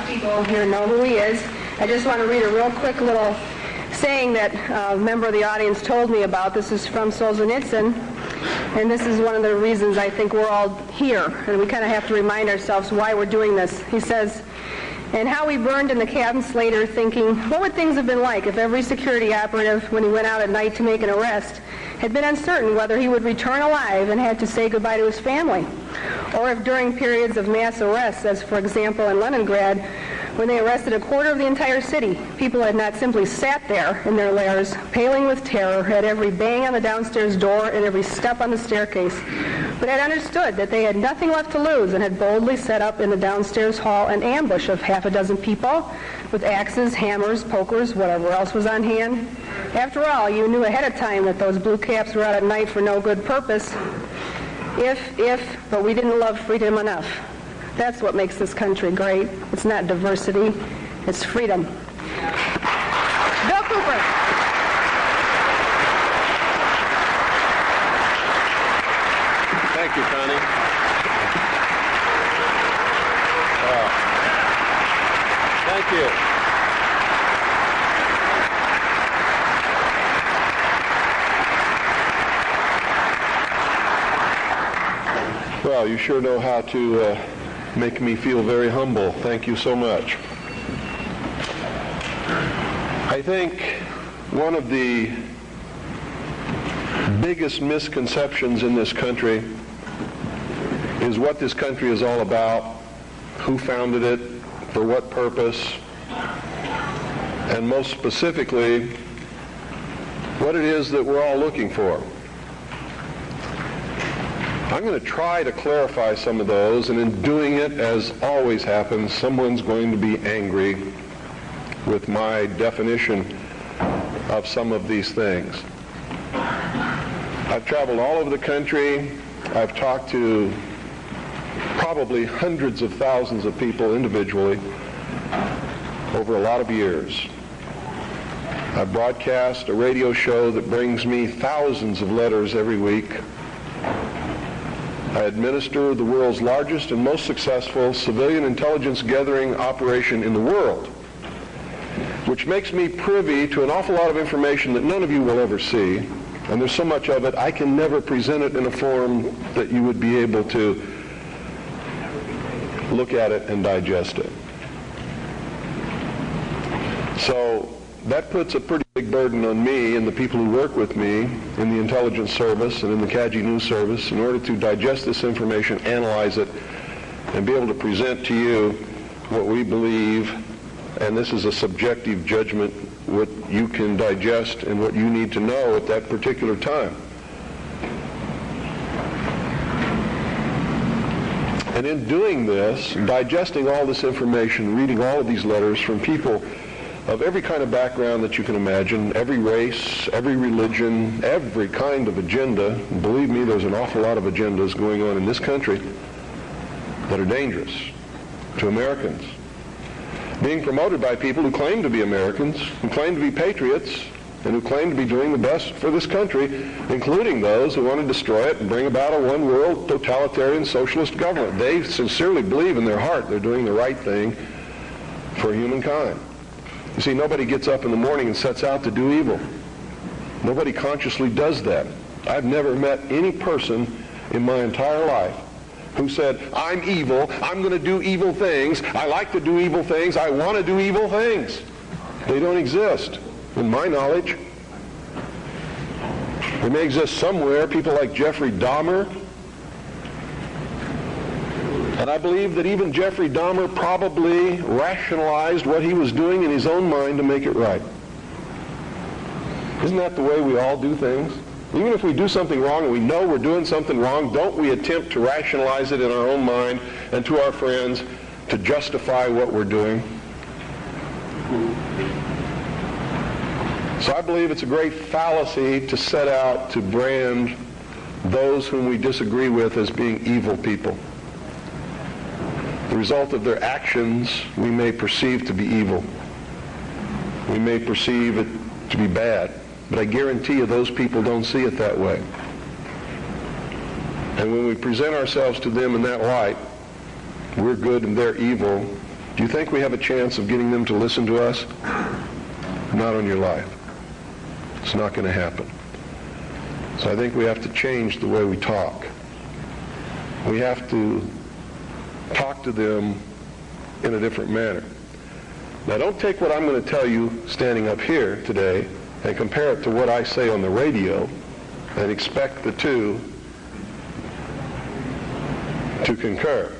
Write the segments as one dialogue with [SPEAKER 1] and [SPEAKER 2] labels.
[SPEAKER 1] People here know who he is. I just want to read a real quick little saying that a member of the audience told me about. This is from Solzhenitsyn, and this is one of the reasons I think we're all here, and we kind of have to remind ourselves why we're doing this. He says, and how we burned in the cabin later thinking, what would things have been like if every security operative, when he went out at night to make an arrest, had been uncertain whether he would return alive and had to say goodbye to his family? Or if during periods of mass arrests, as for example in Leningrad, when they arrested a quarter of the entire city, people had not simply sat there in their lairs, paling with terror at every bang on the downstairs door and every step on the staircase, but had understood that they had nothing left to lose and had boldly set up in the downstairs hall an ambush of half a dozen people with axes, hammers, pokers, whatever else was on hand. After all, you knew ahead of time that those blue caps were out at night for no good purpose. But we didn't love freedom enough. That's what makes this country great. It's not diversity, it's freedom. Bill Cooper.
[SPEAKER 2] Thank you, Connie. Thank you. Well, you sure know how to make me feel very humble. Thank you so much. I think one of the biggest misconceptions in this country is what this country is all about, who founded it, for what purpose, and most specifically, what it is that we're all looking for. I'm going to try to clarify some of those, and in doing it, as always happens, someone's going to be angry with my definition of some of these things. I've traveled all over the country. I've talked to probably hundreds of thousands of people individually over a lot of years. I broadcast a radio show that brings me thousands of letters every week. I administer the world's largest and most successful civilian intelligence gathering operation in the world, which makes me privy to an awful lot of information that none of you will ever see, and there's so much of it I can never present it in a form that you would be able to look at it and digest it. So that puts a pretty big burden on me and the people who work with me in the intelligence service and in the CAGI news service in order to digest this information, analyze it, and be able to present to you what we believe, and this is a subjective judgment, what you can digest and what you need to know at that particular time. And in doing this, digesting all this information, reading all of these letters from people of every kind of background that you can imagine, every race, every religion, every kind of agenda. Believe me, there's an awful lot of agendas going on in this country that are dangerous to Americans. Being promoted by people who claim to be Americans, who claim to be patriots, and who claim to be doing the best for this country, including those who want to destroy it and bring about a one-world totalitarian socialist government. They sincerely believe in their heart they're doing the right thing for humankind. You see, nobody gets up in the morning and sets out to do evil. Nobody consciously does that. I've never met any person in my entire life who said, I'm evil, I'm going to do evil things, I like to do evil things, I want to do evil things. They don't exist, in my knowledge. They may exist somewhere, people like Jeffrey Dahmer. And I believe that even Jeffrey Dahmer probably rationalized what he was doing in his own mind to make it right. Isn't that the way we all do things? Even if we do something wrong and we know we're doing something wrong, don't we attempt to rationalize it in our own mind and to our friends to justify what we're doing? So I believe it's a great fallacy to set out to brand those whom we disagree with as being evil people. The result of their actions we may perceive to be evil. We may perceive it to be bad. But I guarantee you those people don't see it that way. And when we present ourselves to them in that light, we're good and they're evil, Do you think we have a chance of getting them to listen to us? Not on your life. It's not going to happen. So I think we have to change the way we talk. We have to talk to them in a different manner. Now, don't take what I'm going to tell you standing up here today and compare it to what I say on the radio and expect the two to concur.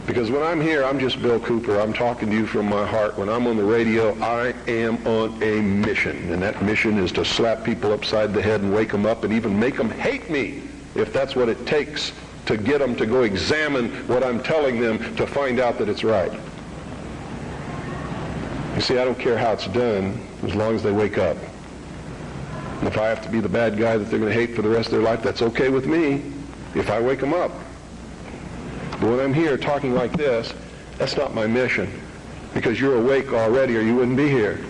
[SPEAKER 2] Because when I'm here, I'm just Bill Cooper. I'm talking to you from my heart. When I'm on the radio, I am on a mission. And that mission is to slap people upside the head and wake them up and even make them hate me, if that's what it takes to get them to go examine what I'm telling them to find out that it's right. You see, I don't care how it's done as long as they wake up. And if I have to be the bad guy that they're going to hate for the rest of their life, that's okay with me if I wake them up. But when I'm here talking like this, that's not my mission, because you're awake already or you wouldn't be here.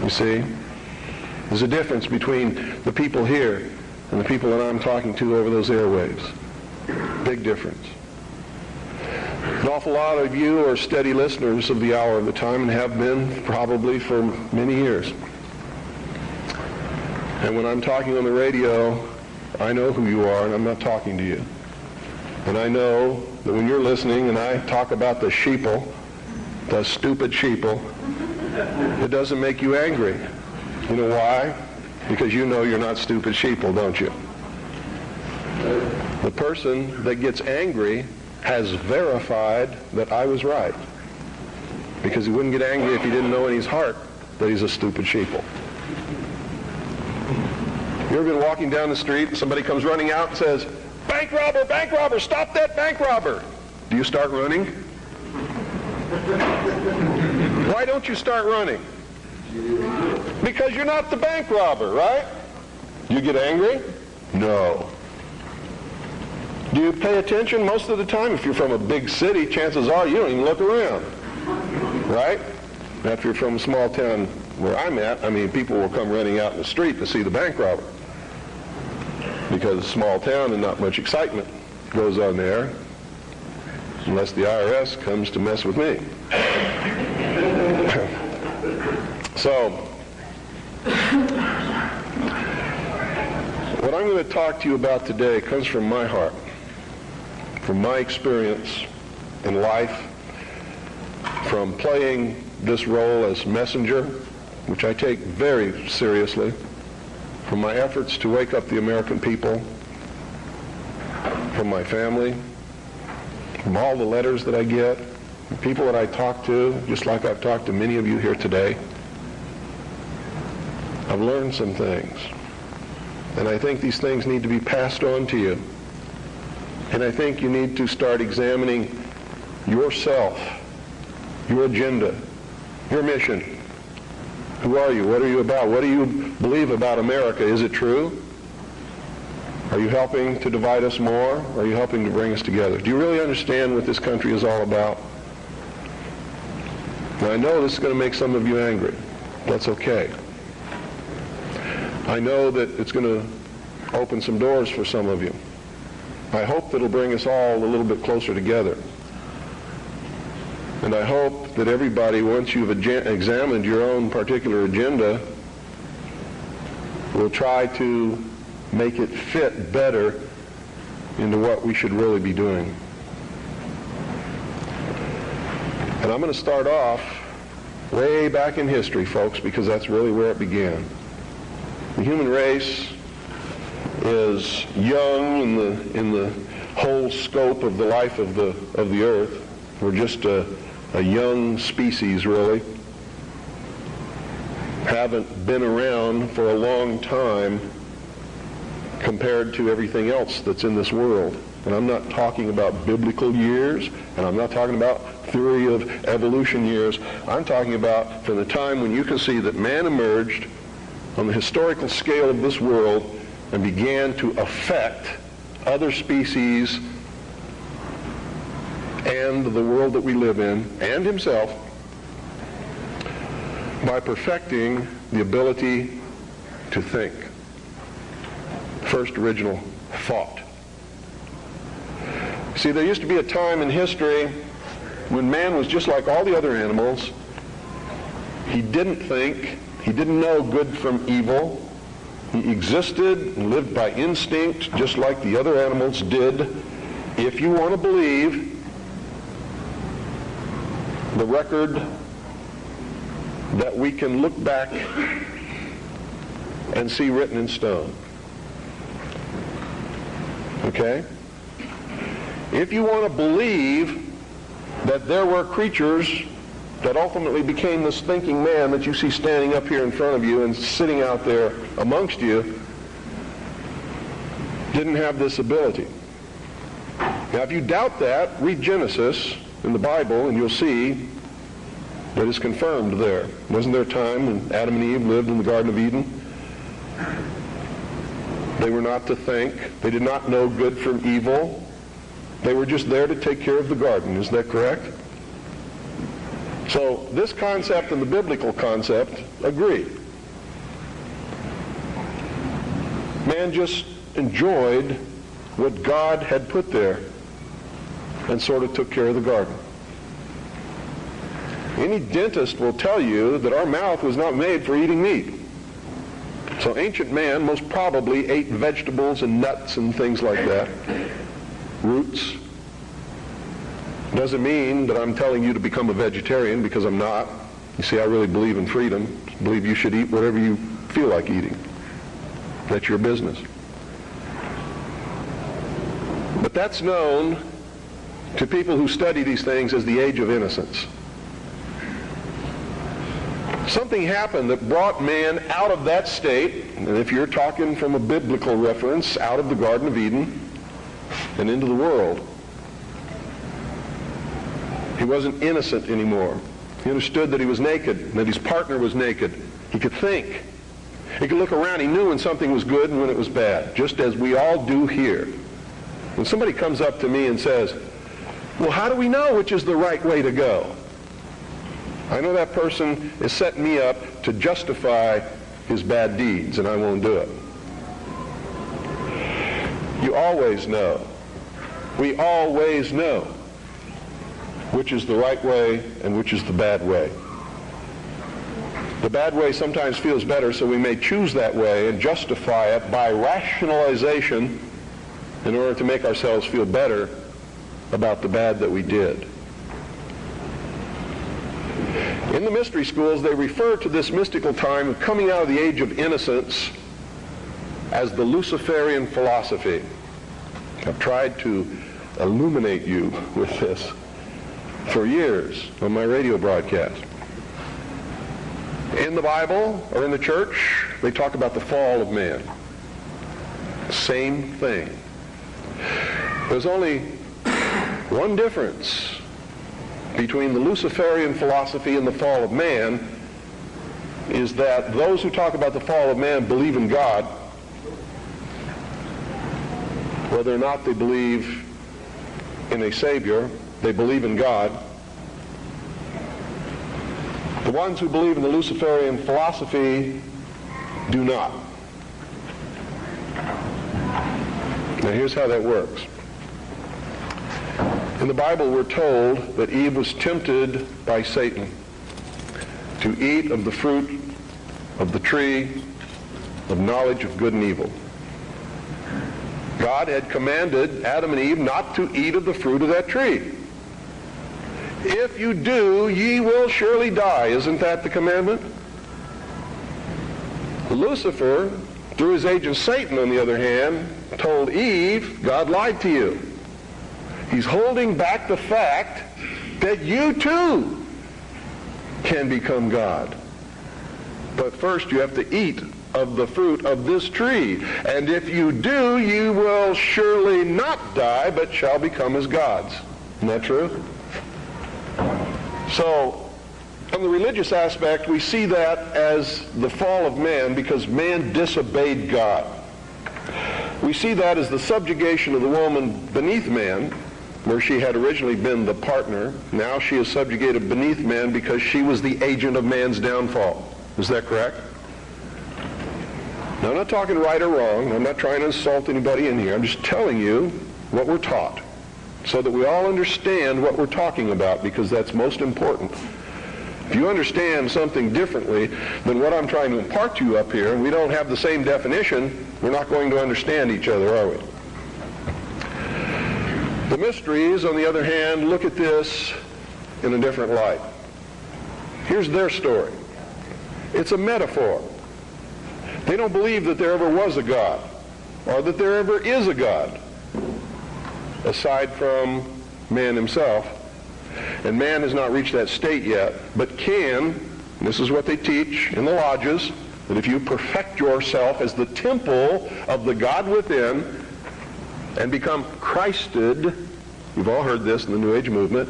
[SPEAKER 2] You see? There's a difference between the people here and the people that I'm talking to over those airwaves. Big difference. An awful lot of you are steady listeners of the Hour of the Time and have been probably for many years. And when I'm talking on the radio, I know who you are and I'm not talking to you. And I know that when you're listening and I talk about the sheeple, the stupid sheeple, it doesn't make you angry. You know why? Because you know you're not stupid sheeple, don't you? The person that gets angry has verified that I was right. Because he wouldn't get angry if he didn't know in his heart that he's a stupid sheeple. You ever been walking down the street and somebody comes running out and says, bank robber, stop that bank robber. Do you start running? Why don't you start running? Because you're not the bank robber, right? You get angry? No. Do you pay attention most of the time? If you're from a big city, chances are you don't even look around, right? Now, if you're from a small town where I'm at, I mean, people will come running out in the street to see the bank robber. Because it's a small town and not much excitement goes on there unless the IRS comes to mess with me. So, what I'm going to talk to you about today comes from my heart, from my experience in life, from playing this role as messenger, which I take very seriously, from my efforts to wake up the American people, from my family, from all the letters that I get, from people that I talk to, just like I've talked to many of you here today. I've learned some things. And I think these things need to be passed on to you. And I think you need to start examining yourself, your agenda, your mission. Who are you? What are you about? What do you believe about America? Is it true? Are you helping to divide us more? Or are you helping to bring us together? Do you really understand what this country is all about? Now, I know this is going to make some of you angry. That's okay. I know that it's going to open some doors for some of you. I hope that it'll bring us all a little bit closer together. And I hope that everybody, once you've examined your own particular agenda, will try to make it fit better into what we should really be doing. And I'm going to start off way back in history, folks, because that's really where it began. The human race is young in the whole scope of the life of the earth. We're just a young species, really. Haven't been around for a long time compared to everything else that's in this world. And I'm not talking about biblical years, and I'm not talking about theory of evolution years. I'm talking about from the time when you can see that man emerged on the historical scale of this world and began to affect other species and the world that we live in, and himself, by perfecting the ability to think. First original thought. See, there used to be a time in history when man was just like all the other animals, he didn't think, he didn't know good from evil. He existed and lived by instinct just like the other animals did. If you want to believe the record that we can look back and see written in stone. Okay? If you want to believe that there were creatures that ultimately became this thinking man that you see standing up here in front of you and sitting out there amongst you, didn't have this ability. Now, if you doubt that, read Genesis in the Bible and you'll see that it's confirmed there. Wasn't there a time when Adam and Eve lived in the Garden of Eden? They were not to think. They did not know good from evil. They were just there to take care of the garden. Is that correct? So this concept and the biblical concept agree. Man just enjoyed what God had put there and sort of took care of the garden. Any dentist will tell you that our mouth was not made for eating meat. So ancient man most probably ate vegetables and nuts and things like that, roots. Doesn't mean that I'm telling you to become a vegetarian, because I'm not. You see, I really believe in freedom. I believe you should eat whatever you feel like eating. That's your business. But that's known to people who study these things as the age of innocence. Something happened that brought man out of that state, and if you're talking from a biblical reference, out of the Garden of Eden and into the world. He wasn't innocent anymore. He understood that he was naked, and that his partner was naked. He could think. He could look around. He knew when something was good and when it was bad, just as we all do here. When somebody comes up to me and says, well, how do we know which is the right way to go? I know that person is setting me up to justify his bad deeds, and I won't do it. You always know. We always know which is the right way and which is the bad way. The bad way sometimes feels better, so we may choose that way and justify it by rationalization in order to make ourselves feel better about the bad that we did. In the mystery schools, they refer to this mystical time of coming out of the age of innocence as the Luciferian philosophy. I've tried to illuminate you with this for years on my radio broadcast. In the Bible or in the church, they talk about the fall of man. Same thing. There's only one difference between the Luciferian philosophy and the fall of man, is that those who talk about the fall of man believe in God, whether or not they believe in a Savior. They believe in God. The ones who believe in the Luciferian philosophy do not. Now here's how that works. In the Bible, we're told that Eve was tempted by Satan to eat of the fruit of the tree of knowledge of good and evil. God had commanded Adam and Eve not to eat of the fruit of that tree. If you do, ye will surely die. Isn't that the commandment? Lucifer, through his agent Satan, on the other hand, told Eve, God lied to you. He's holding back the fact that you too can become God. But first you have to eat of the fruit of this tree. And if you do, you will surely not die, but shall become as gods. Isn't that true? So, from the religious aspect, we see that as the fall of man because man disobeyed God. We see that as the subjugation of the woman beneath man, where she had originally been the partner. Now she is subjugated beneath man because she was the agent of man's downfall. Is that correct? Now, I'm not talking right or wrong. I'm not trying to insult anybody in here. I'm just telling you what we're taught. so that we all understand what we're talking about, because that's most important. If you understand something differently than what I'm trying to impart to you up here, and we don't have the same definition, we're not going to understand each other, are we? The mysteries, on the other hand, look at this in a different light. Here's their story. It's a metaphor. They don't believe that there ever was a God, or that there ever is a God, aside from man himself. And man has not reached that state yet, but can, and this is what they teach in the lodges, that if you perfect yourself as the temple of the God within and become Christed, you've all heard this in the New Age movement,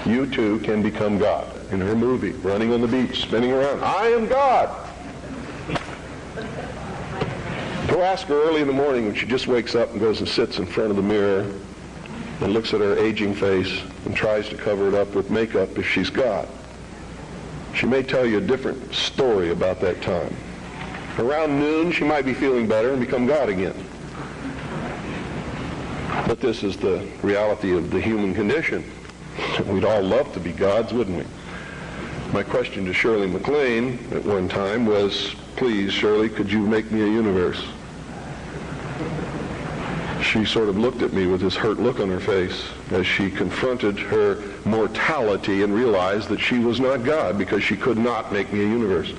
[SPEAKER 2] you too can become God. In her movie, running on the beach, spinning around, I am God. Go ask her early in the morning when she just wakes up and goes and sits in front of the mirror and looks at her aging face and tries to cover it up with makeup if she's God. She may tell you a different story about that time. Around noon, she might be feeling better and become God again. But this is the reality of the human condition. We'd all love to be gods, wouldn't we? My question to Shirley MacLaine at one time was, please, Shirley, could you make me a universe? She sort of looked at me with this hurt look on her face as she confronted her mortality and realized that she was not God because she could not make me a universe.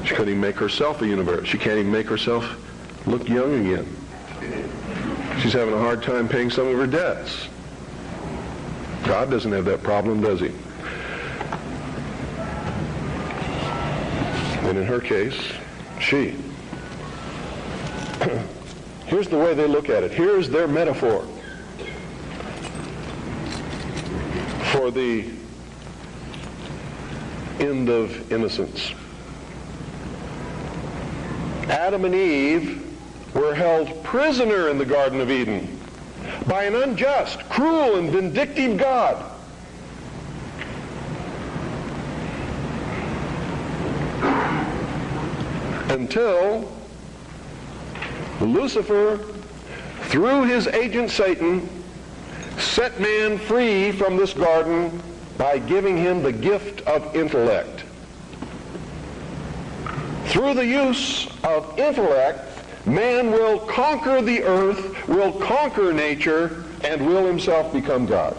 [SPEAKER 2] She couldn't even make herself a universe. She can't even make herself look young again. She's having a hard time paying some of her debts. God doesn't have that problem, does he? And in her case, she. Here's the way they look at it. Here's their metaphor for the end of innocence. Adam and Eve were held prisoner in the Garden of Eden by an unjust, cruel, and vindictive God. Until Lucifer, through his agent Satan, set man free from this garden by giving him the gift of intellect. Through the use of intellect, man will conquer the earth, will conquer nature, and will himself become God.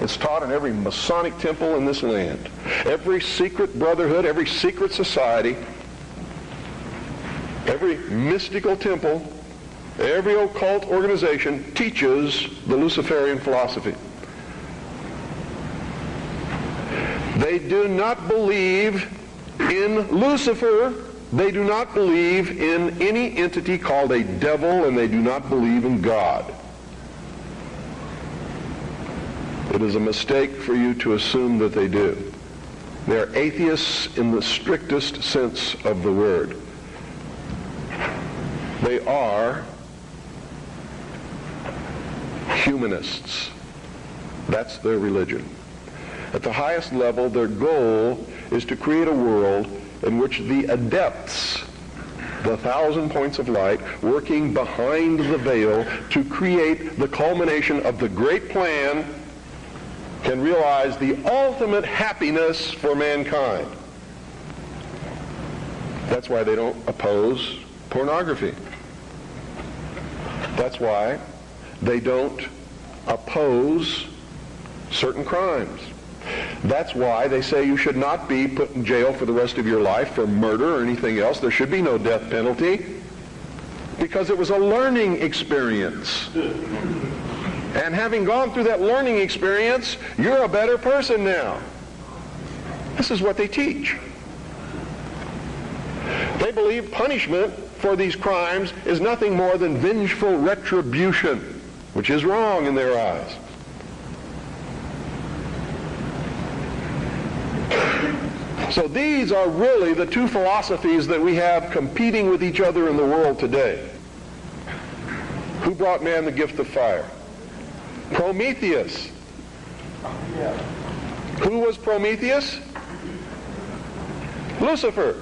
[SPEAKER 2] It's taught in every Masonic temple in this land. Every secret brotherhood, every secret society, every mystical temple, every occult organization teaches the Luciferian philosophy. They do not believe in Lucifer. They do not believe in any entity called a devil, and they do not believe in God. It is a mistake for you to assume that they do. They are atheists in the strictest sense of the word. They are humanists. That's their religion. At the highest level, their goal is to create a world in which the adepts, the 1,000 points of light, working behind the veil to create the culmination of the great plan, can realize the ultimate happiness for mankind. That's why they don't oppose pornography. That's why they don't oppose certain crimes. That's why they say you should not be put in jail for the rest of your life for murder or anything else. There should be no death penalty, because it was a learning experience. And having gone through that learning experience, you're a better person now. This is what they teach. They believe punishment for these crimes is nothing more than vengeful retribution, which is wrong in their eyes. So these are really the two philosophies that we have competing with each other in the world today. Who brought man the gift of fire? Prometheus. Who was Prometheus? Lucifer.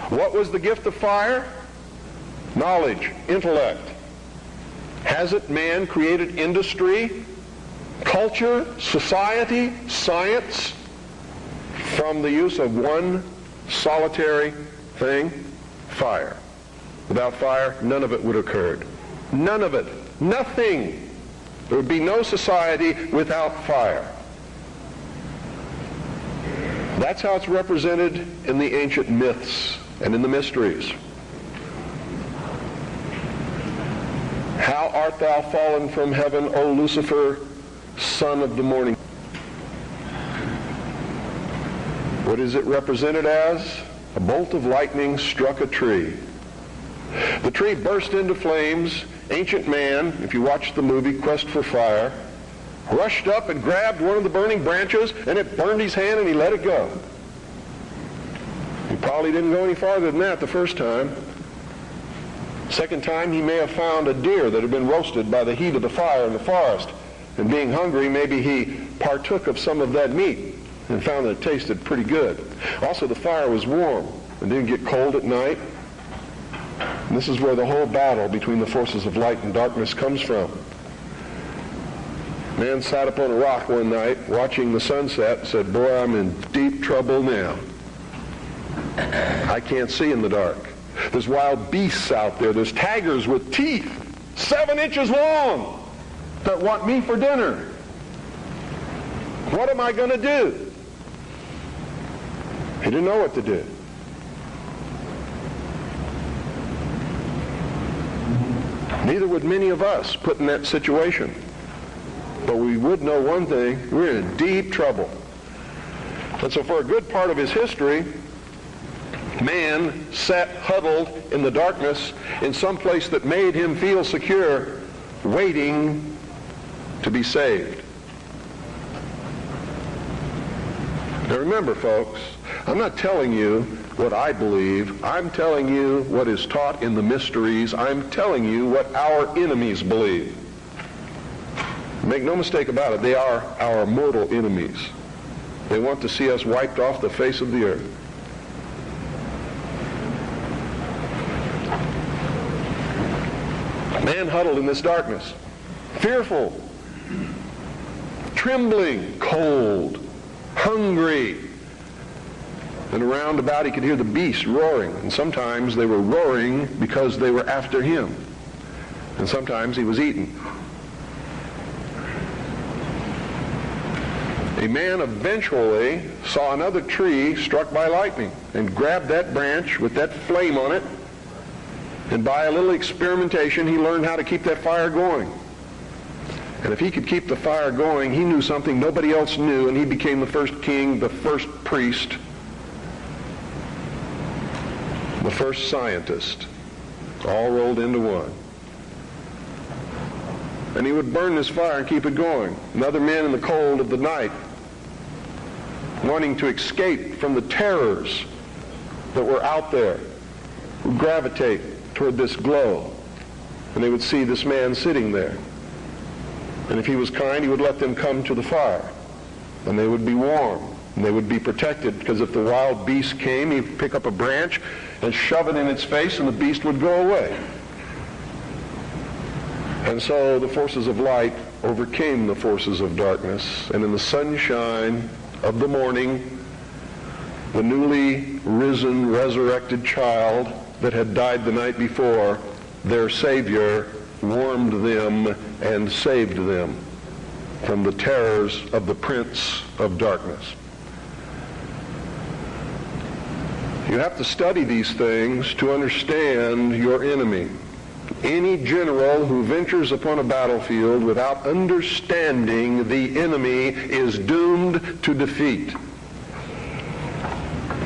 [SPEAKER 2] What was the gift of fire? Knowledge, intellect. Hasn't man created industry, culture, society, science from the use of one solitary thing? Fire. Without fire, none of it would have occurred. None of it. Nothing. There would be no society without fire. That's how it's represented in the ancient myths and in the mysteries. How art thou fallen from heaven, O Lucifer, son of the morning? What is it represented as? A bolt of lightning struck a tree. The tree burst into flames. Ancient man, if you watch the movie Quest for Fire, rushed up and grabbed one of the burning branches, and it burned his hand, and he let it go. He probably didn't go any farther than that the first time. Second time, he may have found a deer that had been roasted by the heat of the fire in the forest. And being hungry, maybe he partook of some of that meat and found that it tasted pretty good. Also, the fire was warm and didn't get cold at night. And this is where the whole battle between the forces of light and darkness comes from. Man sat up on a rock one night watching the sunset and said, "Boy, I'm in deep trouble now. I can't see in the dark. There's wild beasts out there. There's tigers with teeth 7 inches long that want me for dinner. What am I going to do?" He didn't know what to do. Neither would many of us put in that situation. But we would know one thing: we're in deep trouble. And so for a good part of his history, man sat huddled in the darkness in some place that made him feel secure, waiting to be saved. Now remember, folks, I'm not telling you what I believe. I'm telling you what is taught in the mysteries. I'm telling you what our enemies believe. Make no mistake about it, they are our mortal enemies. They want to see us wiped off the face of the earth. Man huddled in this darkness, fearful, trembling, cold, hungry. And around about he could hear the beasts roaring. And sometimes they were roaring because they were after him. And sometimes he was eaten. A man eventually saw another tree struck by lightning and grabbed that branch with that flame on it. And by a little experimentation, he learned how to keep that fire going. And if he could keep the fire going, he knew something nobody else knew, and he became the first king, the first priest, the first scientist, all rolled into one. And he would burn this fire and keep it going. And other men in the cold of the night, wanting to escape from the terrors that were out there, would gravitate toward this glow, and they would see this man sitting there. And if he was kind, he would let them come to the fire, and they would be warm, and they would be protected, because if the wild beast came, he'd pick up a branch and shove it in its face, and the beast would go away. And so the forces of light overcame the forces of darkness, and in the sunshine of the morning, the newly risen, resurrected child that had died the night before, their Savior, warmed them and saved them from the terrors of the prince of darkness. You have to study these things to understand your enemy. Any general who ventures upon a battlefield without understanding the enemy is doomed to defeat.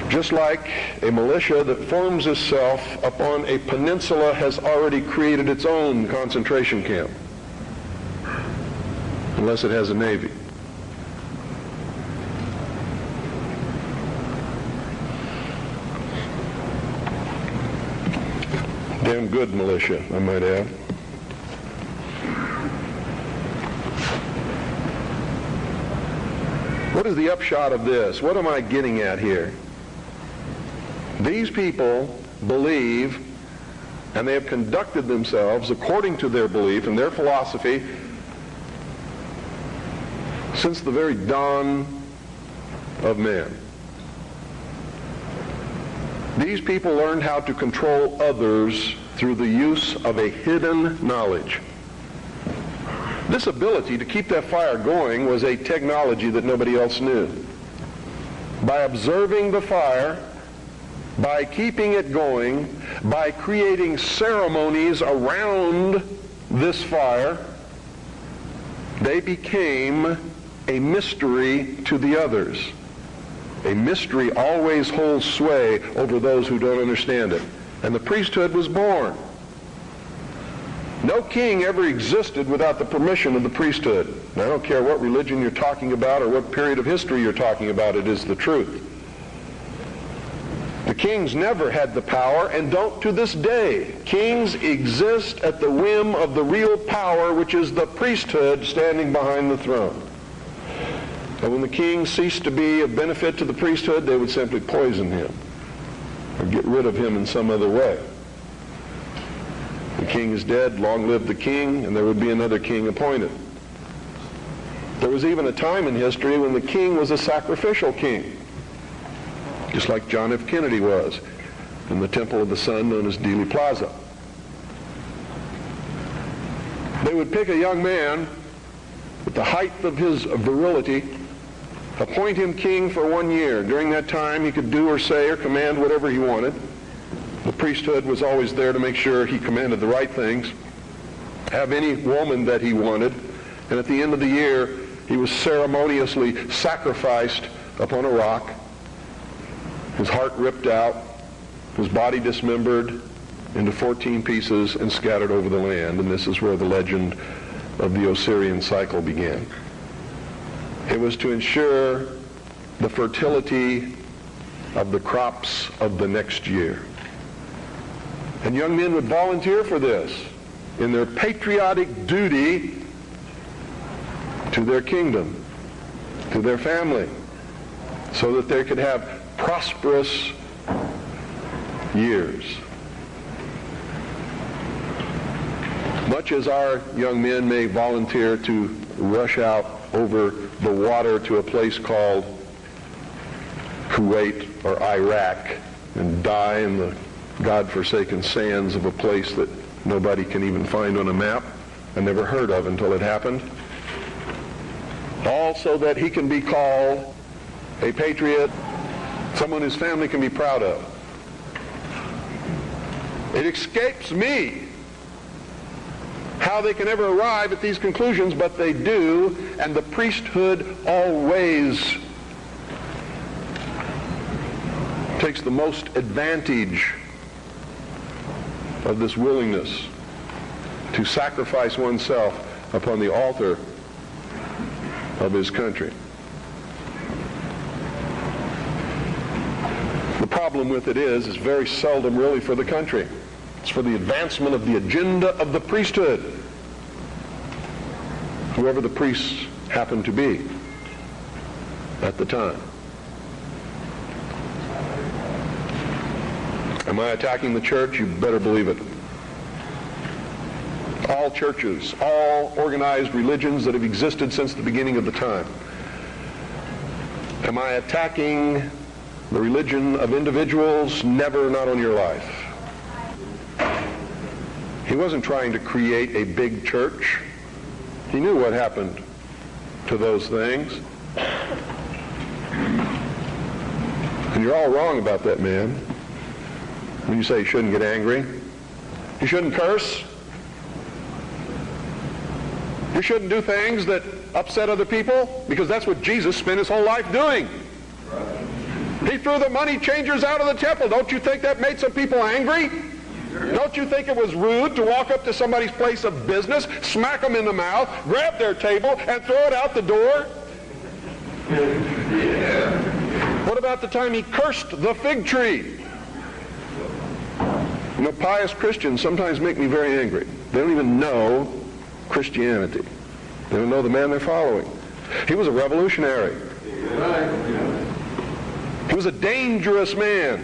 [SPEAKER 2] Just like a militia that forms itself upon a peninsula has already created its own concentration camp, unless it has a navy. Damn good militia, I might add. What is the upshot of this? What am I getting at here? These people believe And they have conducted themselves according to their belief and their philosophy since the very dawn of man. These people learned how to control others through the use of a hidden knowledge. This ability to keep that fire going was a technology that nobody else knew. By observing the fire, by keeping it going, by creating ceremonies around this fire, they became a mystery to the others. A mystery always holds sway over those who don't understand it. And the priesthood was born. No king ever existed without the permission of the priesthood. And I don't care what religion you're talking about or what period of history you're talking about, it is the truth. The kings never had the power and don't to this day. Kings exist at the whim of the real power, which is the priesthood standing behind the throne. And when the king ceased to be of benefit to the priesthood, they would simply poison him or get rid of him in some other way. The king is dead, long live the king, and there would be another king appointed. There was even a time in history when the king was a sacrificial king, just like John F. Kennedy was in the Temple of the Sun known as Dealey Plaza. They would pick a young man at the height of his virility, appoint him king for 1 year. During that time, he could do or say or command whatever he wanted. The priesthood was always there to make sure he commanded the right things, have any woman that he wanted, and at the end of the year, he was ceremoniously sacrificed upon a rock, his heart ripped out, his body dismembered into 14 pieces and scattered over the land. And this is where the legend of the Osirian cycle began. It was to ensure the fertility of the crops of the next year. And young men would volunteer for this in their patriotic duty to their kingdom, to their family, so that they could have prosperous years. Much as our young men may volunteer to rush out over the water to a place called Kuwait or Iraq and die in the God-forsaken sands of a place that nobody can even find on a map and never heard of until it happened, all so that he can be called a patriot, someone his family can be proud of. It escapes me how they can ever arrive at these conclusions, but they do, and the priesthood always takes the most advantage of this willingness to sacrifice oneself upon the altar of his country. The problem with it is very seldom really for the country. It's for the advancement of the agenda of the priesthood, whoever the priests happen to be at the time. Am I attacking the church? You better believe it. All churches, all organized religions that have existed since the beginning of the time. Am I attacking the religion of individuals? Never, not on your life. He wasn't trying to create a big church. He knew what happened to those things. And you're all wrong about that man. When you say you shouldn't get angry, you shouldn't curse, you shouldn't do things that upset other people, because that's what Jesus spent his whole life doing. He threw the money changers out of the temple. Don't you think that made some people angry? Don't you think it was rude to walk up to somebody's place of business, smack them in the mouth, grab their table, and throw it out the door? What about the time he cursed the fig tree? You know, pious Christians sometimes make me very angry. They don't even know Christianity. They don't know the man they're following. He was a revolutionary. He was a dangerous man.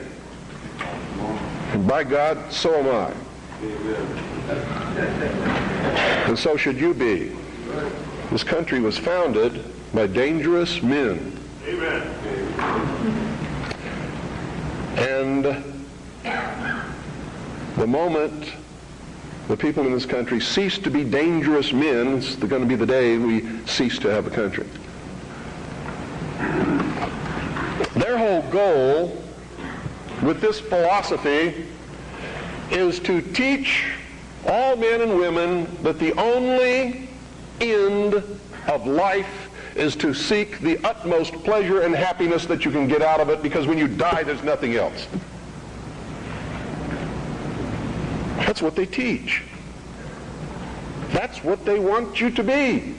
[SPEAKER 2] And by God, so am I. And so should you be. This country was founded by dangerous men. Amen. And the moment the people in this country cease to be dangerous men, it's going to be the day we cease to have a country. Their whole goal with this philosophy is to teach all men and women that the only end of life is to seek the utmost pleasure and happiness that you can get out of it, because when you die, there's nothing else. That's what they teach. That's what they want you to be.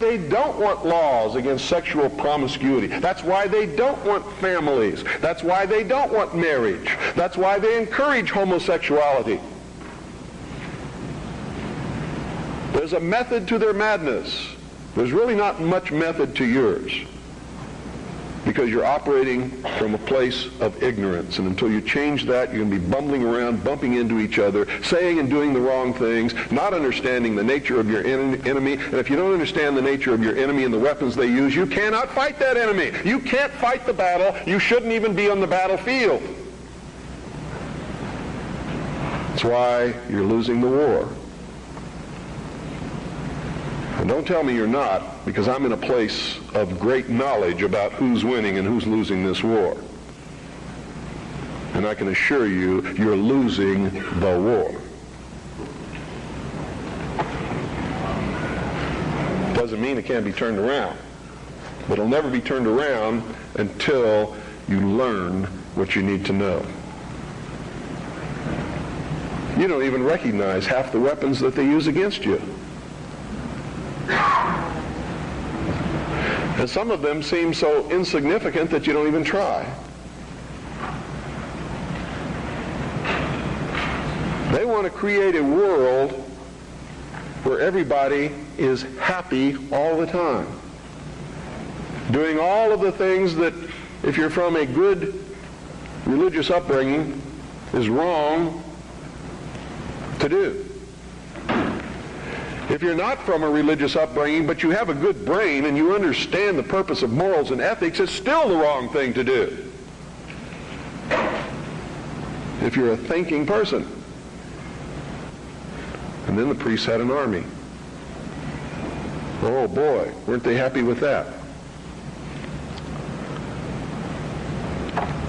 [SPEAKER 2] They don't want laws against sexual promiscuity. That's why they don't want families. That's why they don't want marriage. That's why they encourage homosexuality. There's a method to their madness. There's really not much method to yours, because you're operating from a place of ignorance. And until you change that, you're going to be bumbling around, bumping into each other, saying and doing the wrong things, not understanding the nature of your enemy. And if you don't understand the nature of your enemy and the weapons they use, you cannot fight that enemy. You can't fight the battle. You shouldn't even be on the battlefield. That's why you're losing the war. And don't tell me you're not, because I'm in a place of great knowledge about who's winning and who's losing this war. And I can assure you, you're losing the war. Doesn't mean it can't be turned around. But it'll never be turned around until you learn what you need to know. You don't even recognize half the weapons that they use against you. And some of them seem so insignificant that you don't even try. They want to create a world where everybody is happy all the time, doing all of the things that, if you're from a good religious upbringing, is wrong to do. If you're not from a religious upbringing, but you have a good brain and you understand the purpose of morals and ethics, it's still the wrong thing to do. If you're a thinking person. And then the priests had an army. Oh boy, weren't they happy with that?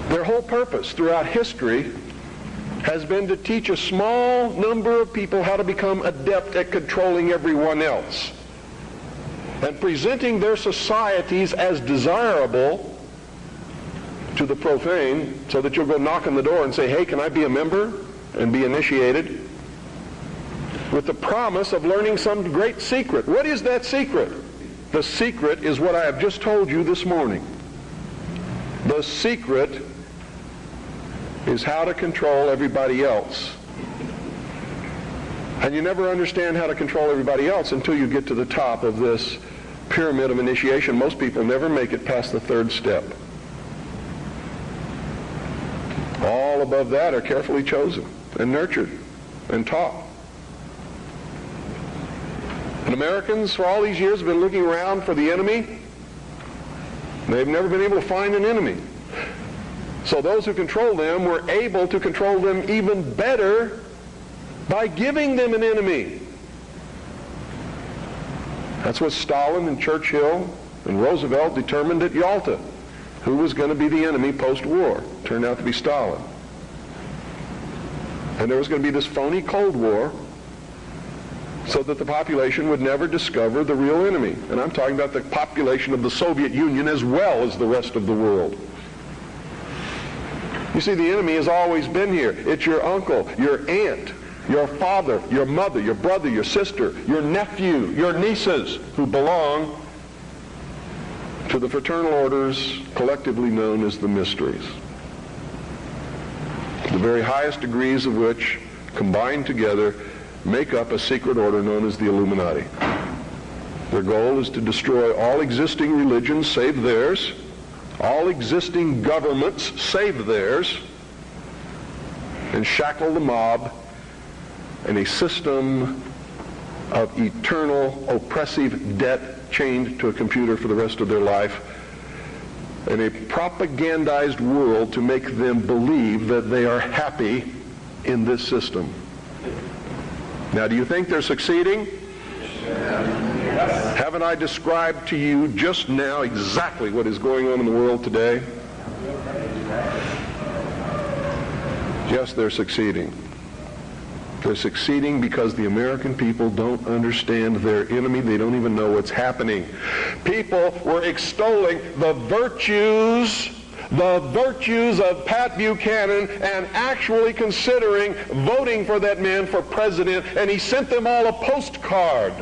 [SPEAKER 2] Their whole purpose throughout history has been to teach a small number of people how to become adept at controlling everyone else and presenting their societies as desirable to the profane, so that you'll go knock on the door and say, hey, can I be a member and be initiated, with the promise of learning some great secret. What is that secret? The secret is what I have just told you this morning. The secret is how to control everybody else. And you never understand how to control everybody else until you get to the top of this pyramid of initiation. Most people never make it past the third step. All above that are carefully chosen and nurtured and taught. And Americans, for all these years, have been looking around for the enemy. They've never been able to find an enemy. So those who control them were able to control them even better by giving them an enemy. That's what Stalin and Churchill and Roosevelt determined at Yalta. Who was going to be the enemy post-war? Turned out to be Stalin. And there was going to be this phony Cold War so that the population would never discover the real enemy. And I'm talking about the population of the Soviet Union as well as the rest of the world. You see, the enemy has always been here. It's your uncle, your aunt, your father, your mother, your brother, your sister, your nephew, your nieces, who belong to the fraternal orders collectively known as the mysteries. The very highest degrees of which, combined together, make up a secret order known as the Illuminati. Their goal is to destroy all existing religions save theirs, all existing governments save theirs, and shackle the mob in a system of eternal oppressive debt chained to a computer for the rest of their life, in a propagandized world to make them believe that they are happy in this system. Now, do you think they're succeeding? Haven't I described to you just now exactly what is going on in the world today? Yes, they're succeeding. They're succeeding because the American people don't understand their enemy. They don't even know what's happening. People were extolling the virtues of Pat Buchanan and actually considering voting for that man for president, and he sent them all a postcard.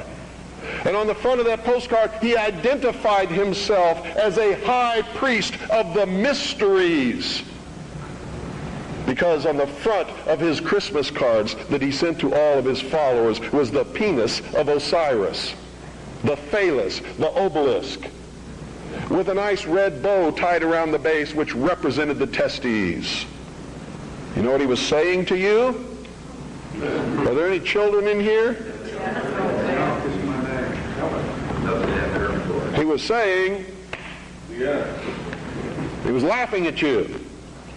[SPEAKER 2] And on the front of that postcard, he identified himself as a high priest of the mysteries. Because on the front of his Christmas cards that he sent to all of his followers was the penis of Osiris, the phallus, the obelisk, with a nice red bow tied around the base which represented the testes. You know what he was saying to you? Are there any children in here? He was saying, he was laughing at you.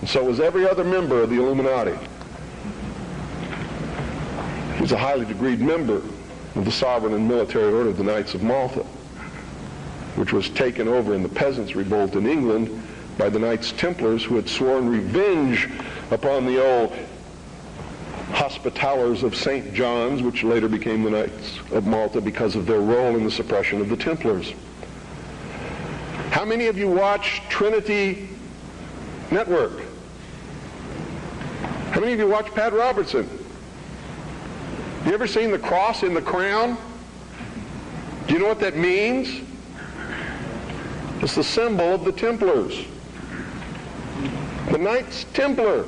[SPEAKER 2] And so was every other member of the Illuminati. He was a highly degreed member of the sovereign and military order of the Knights of Malta, which was taken over in the Peasants' Revolt in England by the Knights Templars, who had sworn revenge upon the old Hospitallers of St. John's, which later became the Knights of Malta because of their role in the suppression of the Templars. How many of you watch Trinity Network? How many of you watch Pat Robertson? You ever seen the cross in the crown? Do you know what that means? It's the symbol of the Templars. The Knights Templar.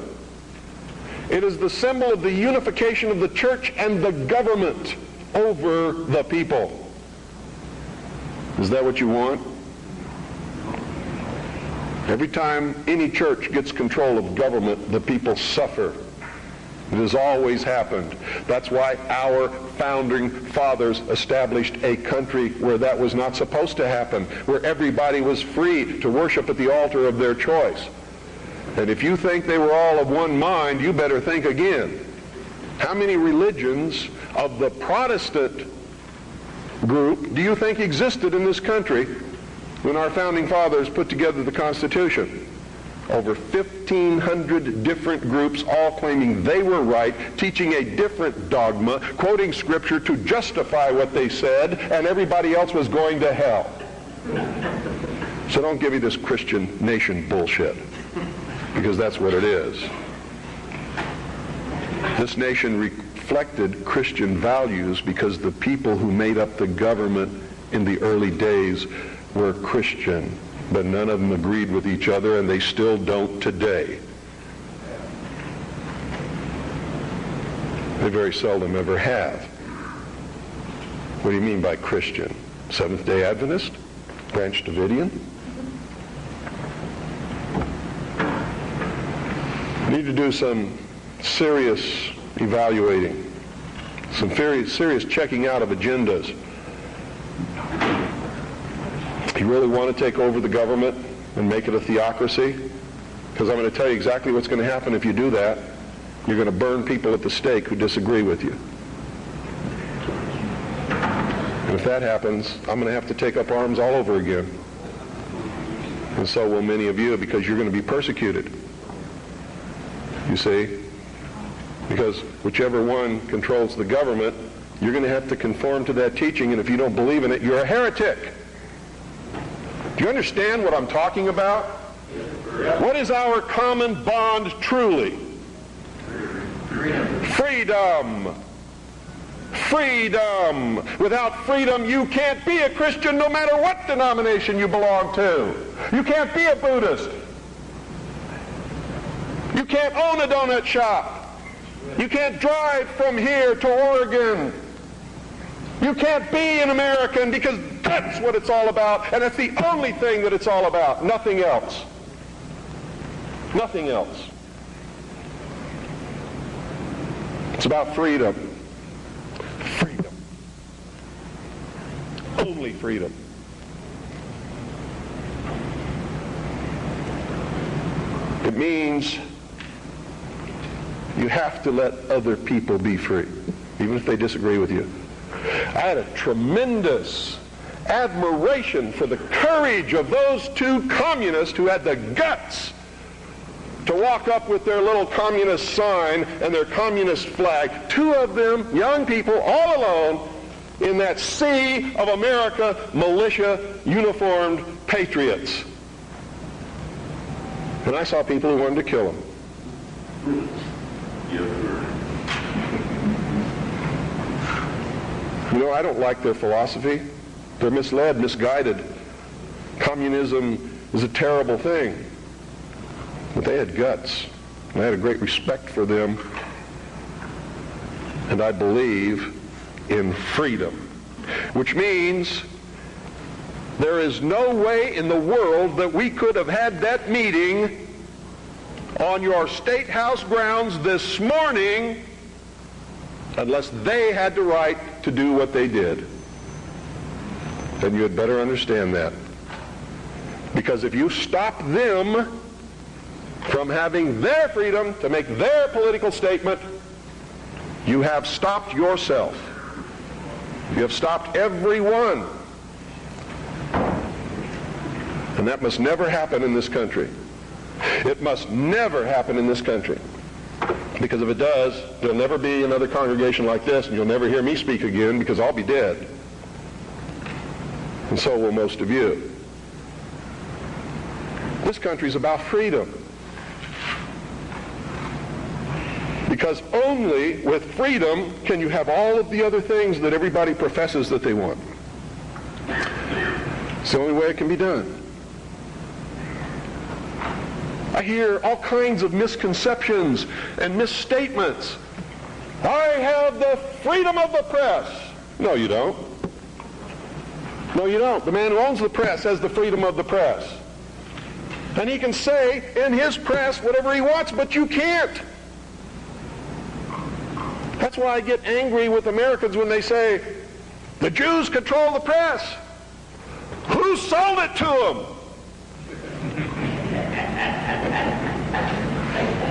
[SPEAKER 2] It is the symbol of the unification of the church and the government over the people. Is that what you want? Every time any church gets control of government, the people suffer. It has always happened. That's why our founding fathers established a country where that was not supposed to happen, where everybody was free to worship at the altar of their choice. And if you think they were all of one mind, you better think again. How many religions of the Protestant group do you think existed in this country when our founding fathers put together the Constitution? Over 1,500 different groups, all claiming they were right, teaching a different dogma, quoting Scripture to justify what they said, and everybody else was going to hell. So don't give me this Christian nation bullshit, because that's what it is. This nation reflected Christian values because the people who made up the government in the early days were Christian, but none of them agreed with each other, and they still don't today. They very seldom ever have. What do you mean by Christian? Seventh-day Adventist? Branch Davidian? We need to do some serious evaluating, some very serious checking out of agendas. You really want to take over the government and make it a theocracy? Because I'm going to tell you exactly what's going to happen if you do that. You're going to burn people at the stake who disagree with you. And if that happens, I'm going to have to take up arms all over again. And so will many of you, because you're going to be persecuted. You see? Because whichever one controls the government, you're going to have to conform to that teaching, and if you don't believe in it, you're a heretic. Do you understand what I'm talking about? What is our common bond truly? Freedom. Freedom. Without freedom, you can't be a Christian no matter what denomination you belong to. You can't be a Buddhist. You can't own a donut shop. You can't drive from here to Oregon. You can't be an American, because that's what it's all about, and that's the only thing that it's all about. Nothing else. Nothing else. It's about freedom. Freedom. Only freedom. It means you have to let other people be free, even if they disagree with you. I had a tremendous admiration for the courage of those two communists who had the guts to walk up with their little communist sign and their communist flag. Two of them, young people, all alone in that sea of America, militia, uniformed patriots. And I saw people who wanted to kill them. You know, I don't like their philosophy. They're misled, misguided. Communism is a terrible thing. But they had guts. And I had a great respect for them. And I believe in freedom. Which means there is no way in the world that we could have had that meeting on your State House grounds this morning unless they had the right to do what they did. Then you had better understand that. Because if you stop them from having their freedom to make their political statement, you have stopped yourself. You have stopped everyone. And that must never happen in this country. It must never happen in this country. Because if it does, there'll never be another congregation like this, and you'll never hear me speak again because I'll be dead. And so will most of you. This country's about freedom. Because only with freedom can you have all of the other things that everybody professes that they want. It's the only way it can be done. I hear all kinds of misconceptions and misstatements. I have the freedom of the press. No, you don't. No, you don't. The man who owns the press has the freedom of the press. And he can say in his press whatever he wants, but you can't. That's why I get angry with Americans when they say, the Jews control the press. Who sold it to them?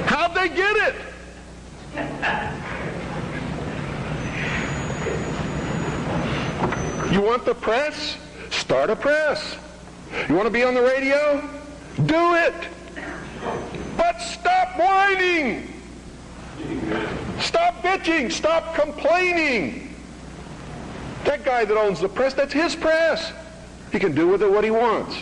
[SPEAKER 2] How'd they get it? You want the press? Start a press. You want to be on the radio? Do it. But stop whining. Stop bitching. Stop complaining. That guy that owns the press, that's his press. He can do with it what he wants.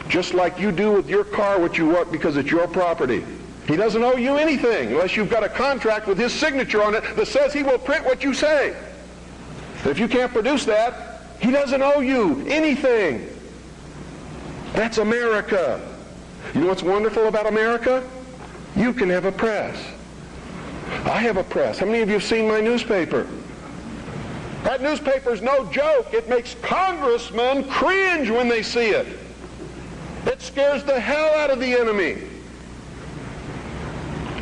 [SPEAKER 2] Just like you do with your car what you want because it's your property. He doesn't owe you anything unless you've got a contract with his signature on it that says he will print what you say. If you can't produce that, he doesn't owe you anything. That's America. You know what's wonderful about America? You can have a press. I have a press. How many of you have seen my newspaper? That newspaper's no joke. It makes congressmen cringe when they see it. It scares the hell out of the enemy.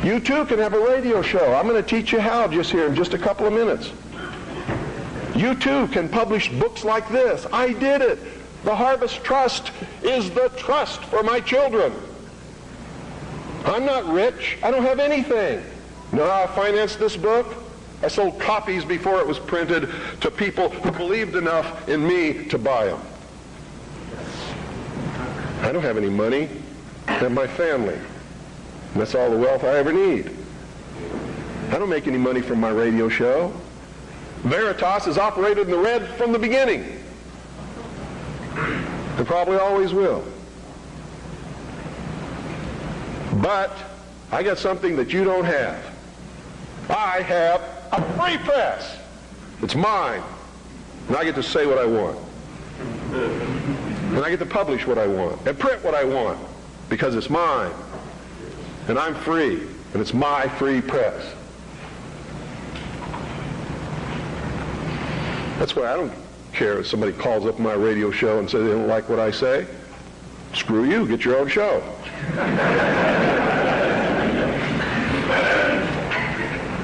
[SPEAKER 2] You too can have a radio show. I'm going to teach you how just here in just a couple of minutes. You too can publish books like this. I did it. The Harvest Trust is the trust for my children. I'm not rich. I don't have anything. You know how I financed this book? I sold copies before it was printed to people who believed enough in me to buy them. I don't have any money. I have my family. And that's all the wealth I ever need. I don't make any money from my radio show. Veritas has operated in the red from the beginning. And probably always will. But I got something that you don't have. I have a free press. It's mine. And I get to say what I want. And I get to publish what I want and print what I want because it's mine. And I'm free. And it's my free press. That's why I don't care if somebody calls up my radio show and says they don't like what I say. Screw you. Get your own show.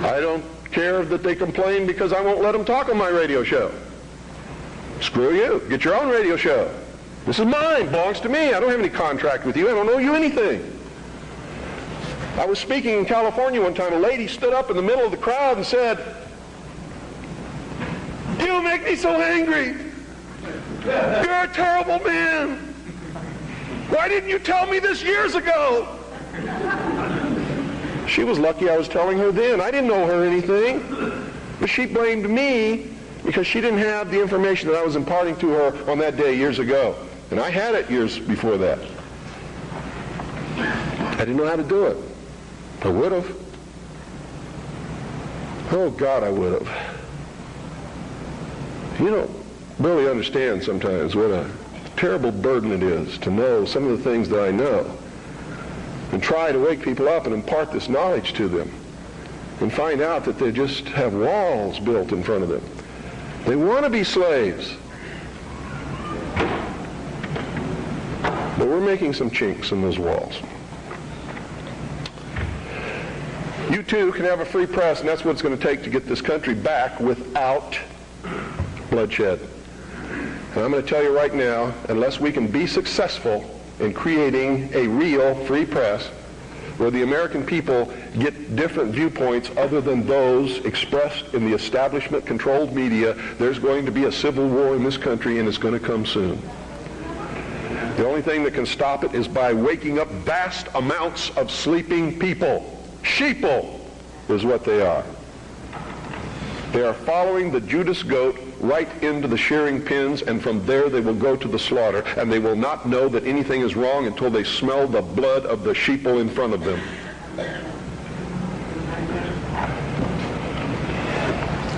[SPEAKER 2] I I don't care that they complain because I won't let them talk on my radio show. Screw you. Get your own radio show. This is mine. Belongs to me. I don't have any contract with you. I don't owe you anything. I was speaking in California one time. A lady stood up in the middle of the crowd and said, "You make me so angry. You're a terrible man. Why didn't you tell me this years ago?" She was lucky I was telling her then. I didn't owe her anything. But she blamed me because she didn't have the information that I was imparting to her on that day years ago. And I had it years before that. I didn't know how to do it. I would have. Oh, God, I would have. You don't really understand sometimes what a terrible burden it is to know some of the things that I know and try to wake people up and impart this knowledge to them and find out that they just have walls built in front of them. They want to be slaves. But we're making some chinks in those walls. You too can have a free press, and that's what it's going to take to get this country back without bloodshed. And I'm going to tell you right now, unless we can be successful in creating a real free press where the American people get different viewpoints other than those expressed in the establishment-controlled media, there's going to be a civil war in this country, and it's going to come soon. The only thing that can stop it is by waking up vast amounts of sleeping people. Sheeple is what they are. They are following the Judas goat right into the shearing pens, and from there they will go to the slaughter, and they will not know that anything is wrong until they smell the blood of the sheeple in front of them.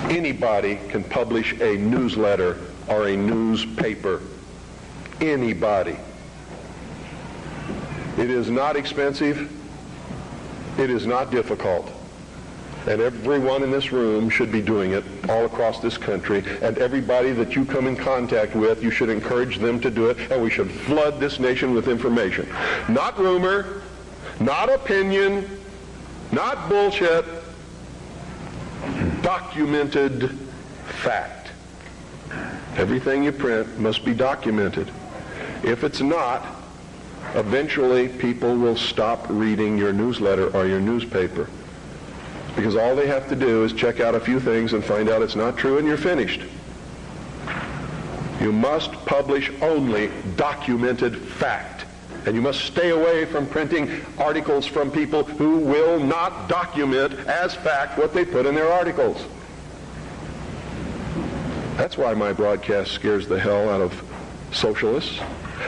[SPEAKER 2] Anybody can publish a newsletter or a newspaper. Anybody. It is not expensive. It is not difficult. And everyone in this room should be doing it all across this country. And everybody that you come in contact with, you should encourage them to do it. And we should flood this nation with information. Not rumor, not opinion, not bullshit. Documented fact. Everything you print must be documented. If it's not, eventually people will stop reading your newsletter or your newspaper. Because all they have to do is check out a few things and find out it's not true, and you're finished. You must publish only documented fact. And you must stay away from printing articles from people who will not document as fact what they put in their articles. That's why my broadcast scares the hell out of socialists.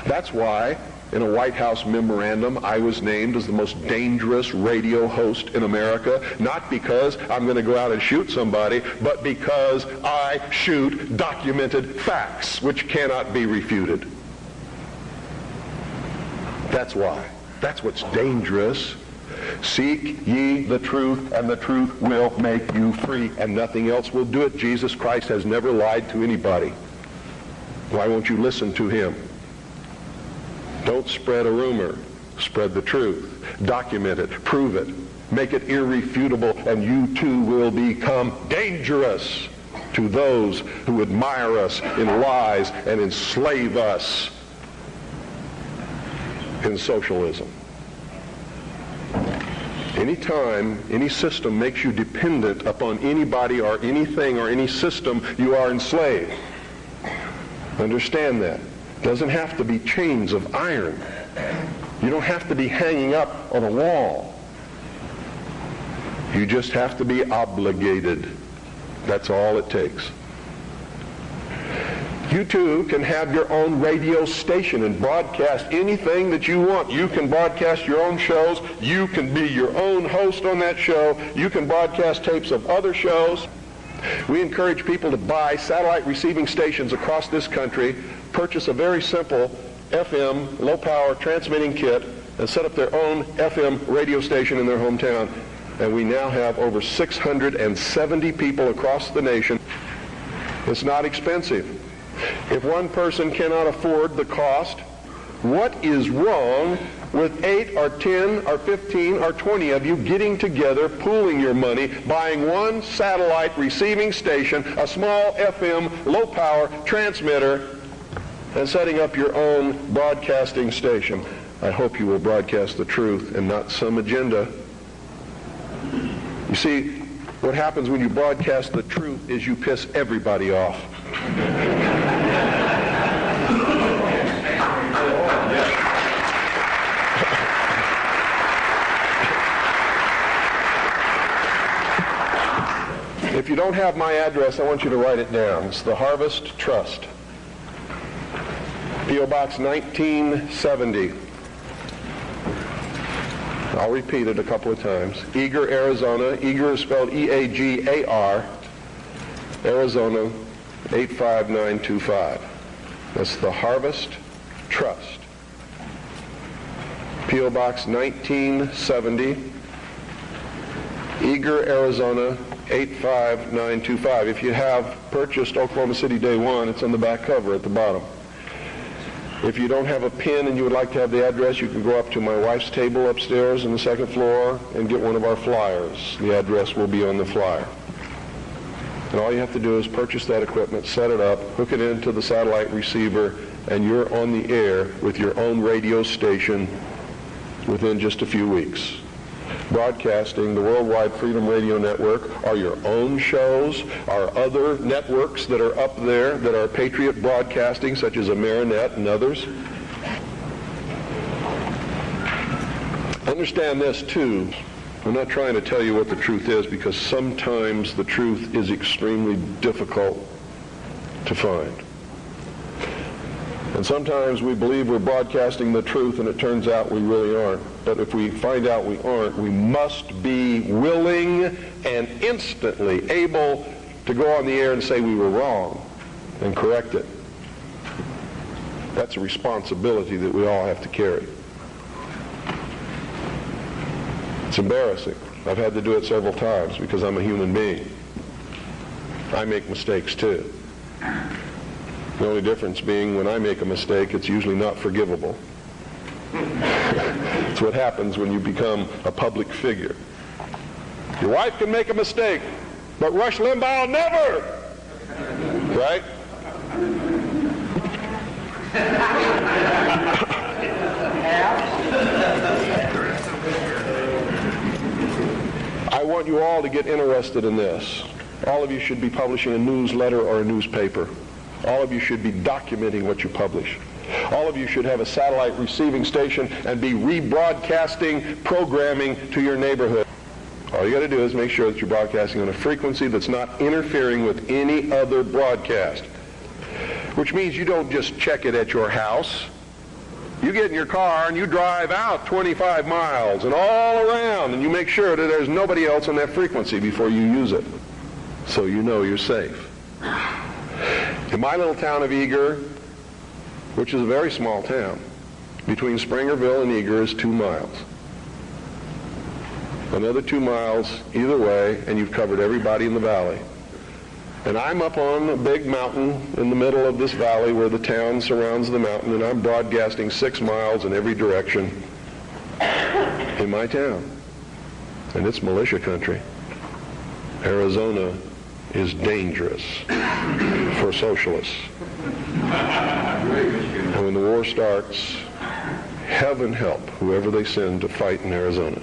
[SPEAKER 2] That's why in a White House memorandum, I was named as the most dangerous radio host in America, not because I'm going to go out and shoot somebody, but because I shoot documented facts which cannot be refuted. That's why. That's what's dangerous. Seek ye the truth, and the truth will make you free, and nothing else will do it. Jesus Christ has never lied to anybody. Why won't you listen to him? Don't spread a rumor. Spread the truth. Document it. Prove it. Make it irrefutable, and you too will become dangerous to those who admire us in lies and enslave us in socialism. Anytime any system makes you dependent upon anybody or anything or any system, you are enslaved. Understand that. Doesn't have to be chains of iron. You don't have to be hanging up on a wall. You just have to be obligated. That's all it takes. You too can have your own radio station and broadcast anything that you want. You can broadcast your own shows. You can be your own host on that show. You can broadcast tapes of other shows. We encourage people to buy satellite receiving stations across this country, purchase a very simple FM, low-power transmitting kit, and set up their own FM radio station in their hometown. And we now have over 670 people across the nation. It's not expensive. If one person cannot afford the cost, what is wrong with 8 or 10 or 15 or 20 of you getting together, pooling your money, buying one satellite receiving station, a small FM low-power transmitter, and setting up your own broadcasting station. I hope you will broadcast the truth and not some agenda. You see, what happens when you broadcast the truth is you piss everybody off. If you don't have my address, I want you to write it down. It's the Harvest Trust. P.O. Box 1970. I'll repeat it a couple of times. Eagar, Arizona. Eagar is spelled E-A-G-A-R. Arizona 85925. That's the Harvest Trust. P.O. Box 1970. Eagar, Arizona 85925. If you have purchased Oklahoma City Day One, it's on the back cover at the bottom. If you don't have a pen and you would like to have the address, you can go up to my wife's table upstairs on the second floor and get one of our flyers. The address will be on the flyer. And all you have to do is purchase that equipment, set it up, hook it into the satellite receiver, and you're on the air with your own radio station within just a few weeks. Broadcasting the Worldwide Freedom Radio Network are your own shows, are other networks that are up there that are Patriot Broadcasting, such as Amerinet and others. Understand this too. I'm not trying to tell you what the truth is, because sometimes the truth is extremely difficult to find. And sometimes we believe we're broadcasting the truth and it turns out we really aren't. But if we find out we aren't, we must be willing and instantly able to go on the air and say we were wrong and correct it. That's a responsibility that we all have to carry. It's embarrassing. I've had to do it several times because I'm a human being. I make mistakes too. The only difference being when I make a mistake, it's usually not forgivable. It's what happens when you become a public figure. Your wife can make a mistake, but Rush Limbaugh never! Right? I want you all to get interested in this. All of you should be publishing a newsletter or a newspaper. All of you should be documenting what you publish. All of you should have a satellite receiving station and be rebroadcasting programming to your neighborhood. All you got to do is make sure that you're broadcasting on a frequency that's not interfering with any other broadcast. Which means you don't just check it at your house. You get in your car and you drive out 25 miles and all around, and you make sure that there's nobody else on that frequency before you use it, so you know you're safe. In my little town of Eagar, which is a very small town, between Springerville and Eagar is 2 miles. Another 2 miles either way, and you've covered everybody in the valley. And I'm up on a big mountain in the middle of this valley where the town surrounds the mountain, and I'm broadcasting 6 miles in every direction in my town. And it's militia country. Arizona is dangerous for socialists. And when the war starts, heaven help whoever they send to fight in Arizona.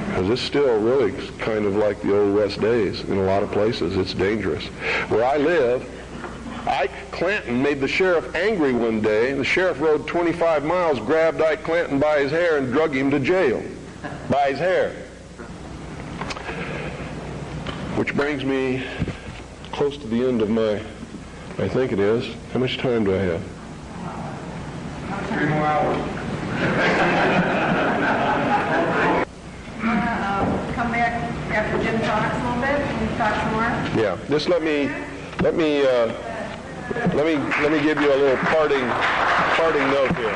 [SPEAKER 2] Because it's still really kind of like the old West days in a lot of places. It's dangerous. Where I live, Ike Clanton made the sheriff angry one day. The sheriff rode 25 miles, grabbed Ike Clanton by his hair and drug him to jail by his hair. Which brings me close to the end of my, I think it is. How much time do I have?
[SPEAKER 3] 3 more hours. Come back after Jim talks a little bit and talk some more.
[SPEAKER 2] Yeah, just let me give you a little parting note here.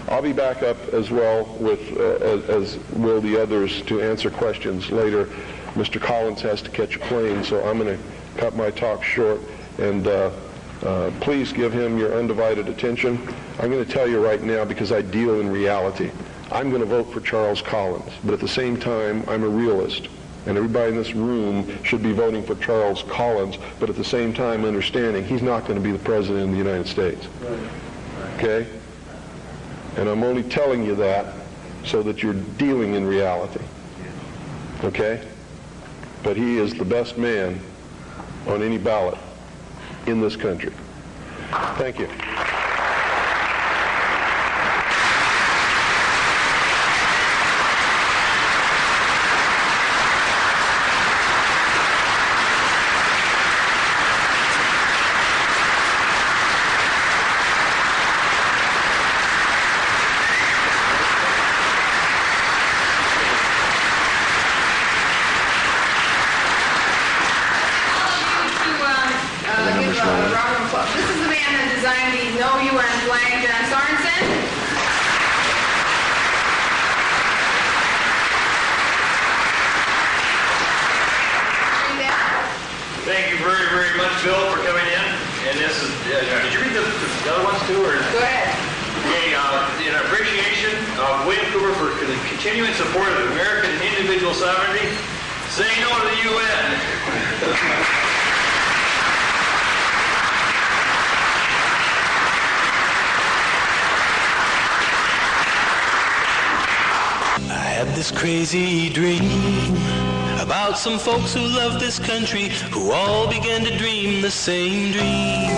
[SPEAKER 2] I'll be back up as well with, as will the others, to answer questions later. Mr. Collins has to catch a plane, so I'm going to cut my talk short and Please give him your undivided attention. I'm going to tell you right now, because I deal in reality, I'm going to vote for Charles Collins, but at the same time, I'm a realist. And everybody in this room should be voting for Charles Collins, but at the same time understanding he's not going to be the president of the United States. Okay? And I'm only telling you that so that you're dealing in reality. Okay? But he is the best man on any ballot in this country. Thank you.
[SPEAKER 3] This is the man that designed the No UN flag, John Sorensen.
[SPEAKER 4] Thank you very, very much, Bill, for coming in. And this is, did you read the other ones too? Or?
[SPEAKER 3] Go ahead.
[SPEAKER 4] Okay, in appreciation of William Cooper for the continuing support of American individual sovereignty, say no to the UN.
[SPEAKER 5] I had this crazy dream about some folks who love this country, who all began to dream the same dream.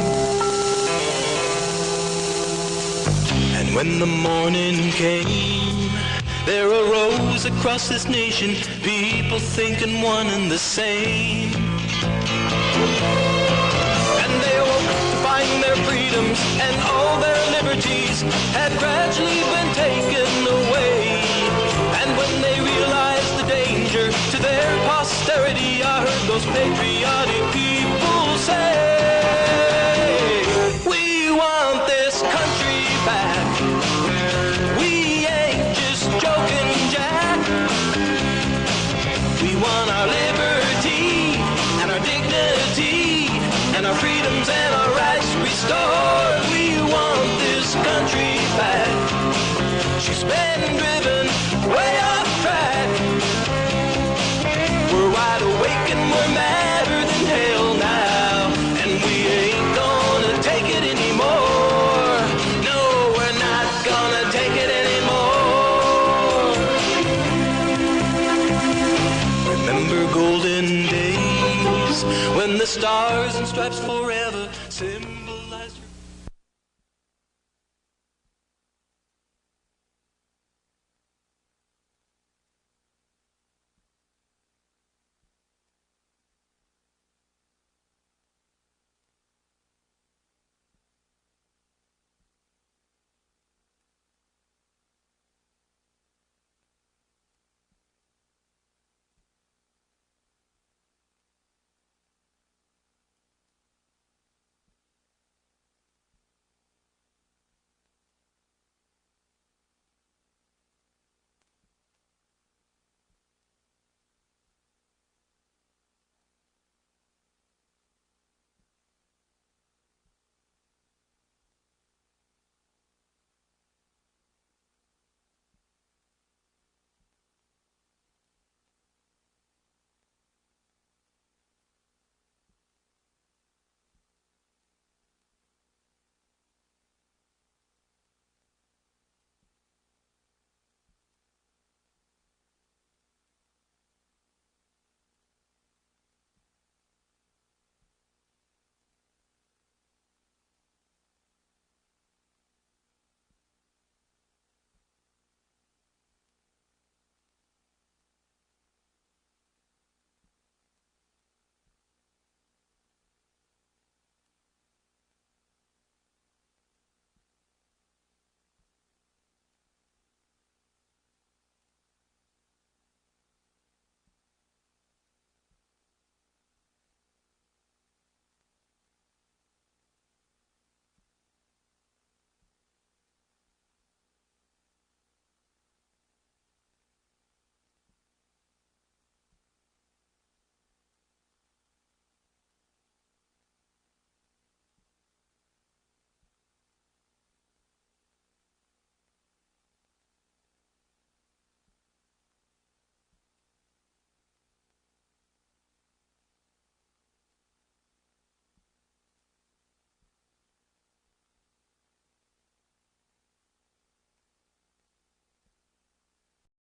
[SPEAKER 5] And when the morning came, there arose across this nation people thinking one and the same. And they awoke to find their freedoms and all their liberties had gradually been taken away. And when they realized the danger to their posterity, I heard those patriotic people say, we want this country back. We ain't just joking, Jack. We want our liberty and our dignity and our freedoms and our rights restored. We want this country back. She's been driven way off track. We're wide awake and we're madder than hell now, and we ain't gonna take it anymore. No, we're not gonna take it anymore. Remember golden days when the stars and stripes forever